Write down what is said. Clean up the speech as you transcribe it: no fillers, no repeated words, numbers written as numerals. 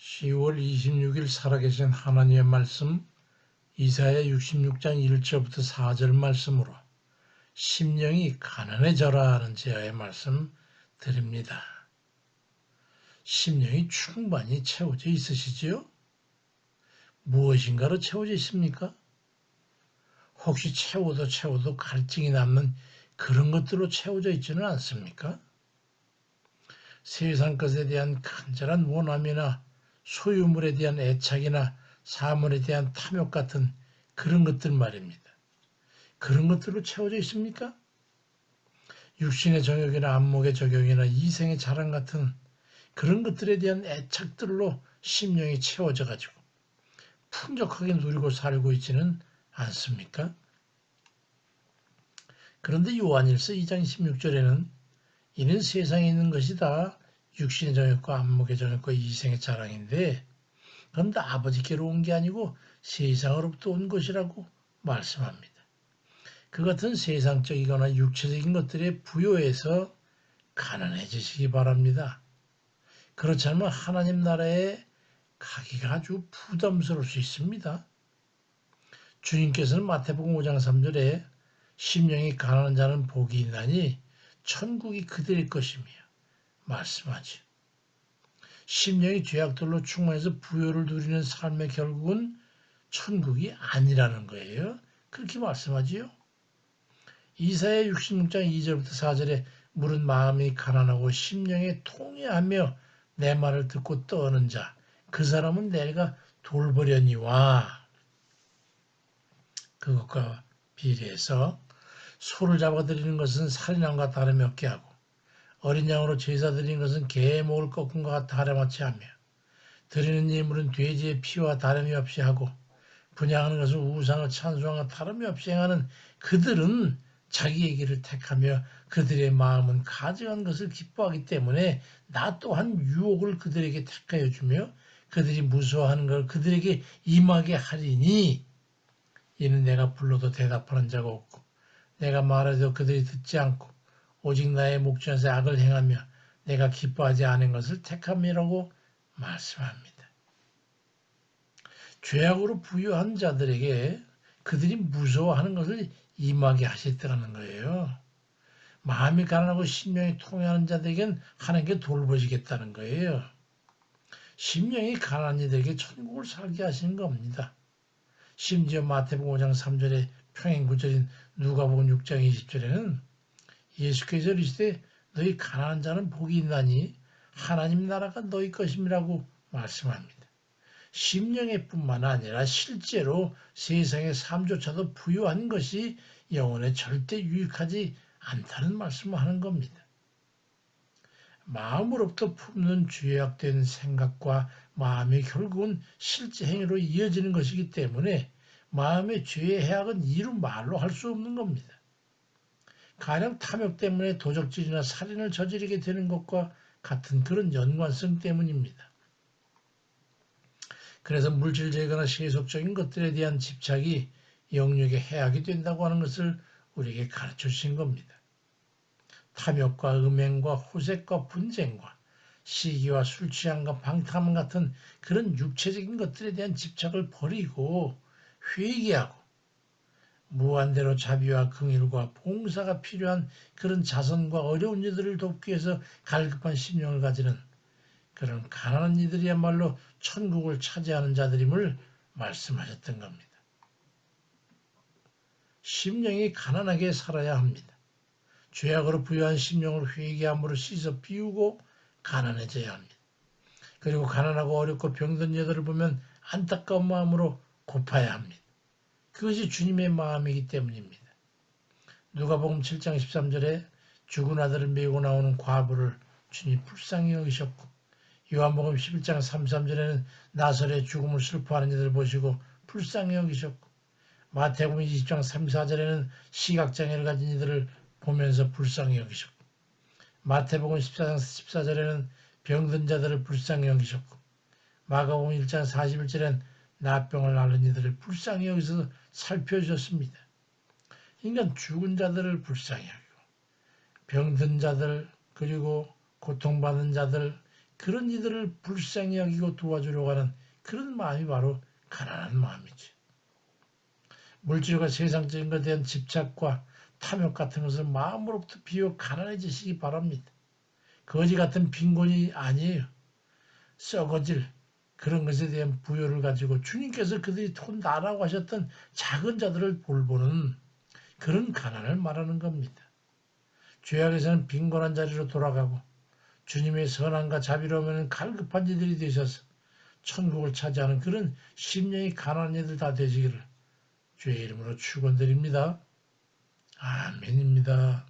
10월 26일 살아계신 하나님의 말씀 이사야 66장 1절부터 4절 말씀으로 심령이 가난해져라 하는 제야의 말씀 드립니다. 심령이 충만히 채워져 있으시지요? 무엇인가로 채워져 있습니까? 혹시 채워도 갈증이 남는 그런 것들로 채워져 있지는 않습니까? 세상 것에 대한 간절한 원함이나 소유물에 대한 애착이나 사물에 대한 탐욕 같은 그런 것들 말입니다. 그런 것들로 채워져 있습니까? 육신의 정욕이나 안목의 적용이나 이생의 자랑 같은 그런 것들에 대한 애착들로 심령이 채워져 가지고 풍족하게 누리고 살고 있지는 않습니까? 그런데 요한일서 2장 16절에는 이는 세상에 있는 것이 다 육신의 정욕과 안목의 정욕과 이생의 자랑인데 그건 다 아버지께로 온 게 아니고 세상으로부터 온 것이라고 말씀합니다. 그 같은 세상적이거나 육체적인 것들에 부여해서 가난해지시기 바랍니다. 그렇지 않으면 하나님 나라에 가기가 아주 부담스러울 수 있습니다. 주님께서는 마태복음 5장 3절에 심령이 가난한 자는 복이 있나니 천국이 그들일 것이며 말씀하죠. 심령이 죄악들로 충만해서 부요를 누리는 삶의 결국은 천국이 아니라는 거예요. 그렇게 말씀하지요. 이사야 66장 2절부터 4절에 물은 마음이 가난하고 심령에 통회하며 내 말을 듣고 떠는 자 그 사람은 내가 돌보려니와 그것과 비례해서 소를 잡아들이는 것은 살인함과 다름이 없게 하고 어린 양으로 제사 드리는 것은 개의 목을 꺾은 것과 다름없이 하며 드리는 예물은 돼지의 피와 다름이 없이 하고 분양하는 것은 우상을 찬송하고 다름이 없이 행하는 그들은 자기의 길을 택하며 그들의 마음은 가증한 것을 기뻐하기 때문에 나 또한 유혹을 그들에게 택하여 주며 그들이 무서워하는 걸 그들에게 임하게 하리니 이는 내가 불러도 대답하는 자가 없고 내가 말해도 그들이 듣지 않고 오직 나의 목전에서 악을 행하며 내가 기뻐하지 않은 것을 택함이라고 말씀합니다. 죄악으로 부유한 자들에게 그들이 무서워하는 것을 임하게 하셨다는 거예요. 마음이 가난하고 심령이 통회하는 자들에겐 하나님께 돌보시겠다는 거예요. 심령이 가난한 이들에게 천국을 살게 하시는 겁니다. 심지어 마태복음 5장 3절에 평행 구절인 누가복음 6장 20절에는 예수께서 이르시되 너희 가난한 자는 복이 있나니 하나님 나라가 너희 것임이라고 말씀합니다. 심령의 뿐만 아니라 실제로 세상의 삶조차도 부유한 것이 영혼에 절대 유익하지 않다는 말씀을 하는 겁니다. 마음으로부터 품는 죄악된 생각과 마음이 결국은 실제 행위로 이어지는 것이기 때문에 마음의 죄의 해악은 이루 말로 할 수 없는 겁니다. 가령 탐욕 때문에 도적질이나 살인을 저지르게 되는 것과 같은 그런 연관성 때문입니다. 그래서 물질적이거나 세속적인 것들에 대한 집착이 영육의 해악이 된다고 하는 것을 우리에게 가르쳐 주신 겁니다. 탐욕과 음행과 호색과 분쟁과 시기와 술 취함과 방탕함 같은 그런 육체적인 것들에 대한 집착을 버리고 회개하고 무한대로 자비와 긍휼과 봉사가 필요한 그런 자선과 어려운 이들을 돕기 위해서 갈급한 심령을 가지는 그런 가난한 이들이야말로 천국을 차지하는 자들임을 말씀하셨던 겁니다. 심령이 가난하게 살아야 합니다. 죄악으로 부유한 심령을 회개함으로 씻어 비우고 가난해져야 합니다. 그리고 가난하고 어렵고 병든 여들을 보면 안타까운 마음으로 곱아야 합니다. 그것이 주님의 마음이기 때문입니다. 누가복음 7장 13절에 죽은 아들을 메고 나오는 과부를 주님 불쌍히 여기셨고 요한복음 11장 33절에는 나사렛의 죽음을 슬퍼하는 이들을 보시고 불쌍히 여기셨고 마태복음 20장 34절에는 시각장애를 가진 이들을 보면서 불쌍히 여기셨고 마태복음 14장 14절에는 병든 자들을 불쌍히 여기셨고 마가복음 1장 41절에는 나병을 앓는 이들을 불쌍히 여기서 살펴주셨습니다. 그러니까 죽은 자들을 불쌍히 하고 병든 자들 그리고 고통받는 자들 그런 이들을 불쌍히 여기고 도와주려고 하는 그런 마음이 바로 가난한 마음이지. 물질과 세상적인 것에 대한 집착과 탐욕 같은 것을 마음으로부터 비워 가난해지시기 바랍니다. 거지 같은 빈곤이 아니에요. 썩어질 그런 것에 대한 부여를 가지고 주님께서 그들이 돈다라고 하셨던 작은 자들을 돌보는 그런 가난을 말하는 겁니다. 죄악에서는 빈곤한 자리로 돌아가고 주님의 선함과 자비로움에는 갈급한 이들이 되셔서 천국을 차지하는 그런 심령이 가난한 이들 다 되시기를 주의 이름으로 축원드립니다. 아멘입니다.